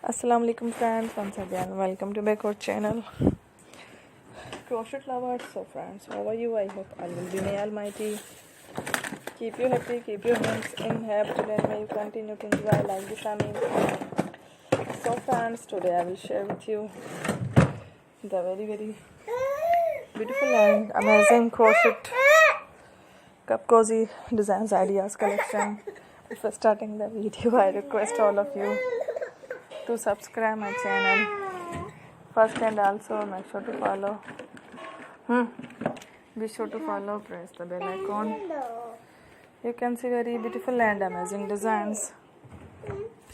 Assalamu alaikum friends, once again welcome to my channel crochet lovers. So friends, how are you? I hope Allah will be may almighty keep you happy, keep your hands in happy, and may you continue to enjoy like this. So friends, today I will share with you the very beautiful and amazing crochet cup cozy designs ideas collection. Before starting the video, I request all of you to subscribe my channel first, and also make sure to follow be sure to follow, press the bell icon. You can see very beautiful and amazing designs.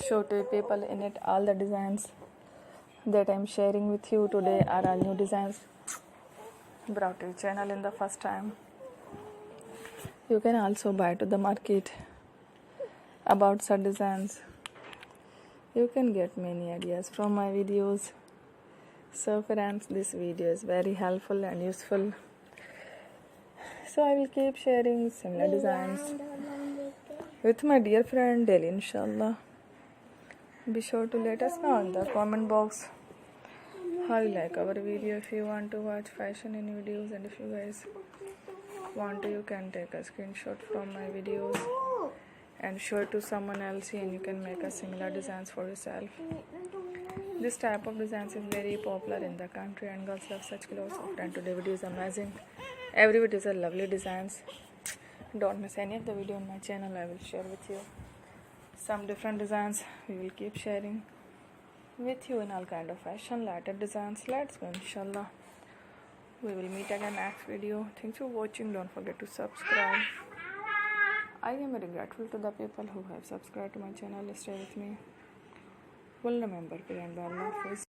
Show to people in it. All the designs that I'm sharing with you today are all new designs brought to your channel in the first time. You can also buy to the market about such designs. You can get many ideas from my videos. So friends, this video is very helpful and useful. So I will keep sharing similar designs with my dear friend daily, inshallah. Be sure to let us know in the comment box how you like our video. If you want to watch fashion in videos, and if you guys want to, you can take a screenshot from my videos and show it to someone else, and you can make a similar designs for yourself. This type of designs is very popular in the country, and girls love such clothes. And today video is amazing. Every video is a lovely designs. Don't miss any of the video on my channel. I will share with you some different designs. We will keep sharing with you in all kind of fashion, lighter designs. Let's go, inshallah. We will meet again next video. Thanks for watching. Don't forget to subscribe. I am very grateful to the people who have subscribed to my channel. Stay with me. Will remember, friend, Allah Hafiz.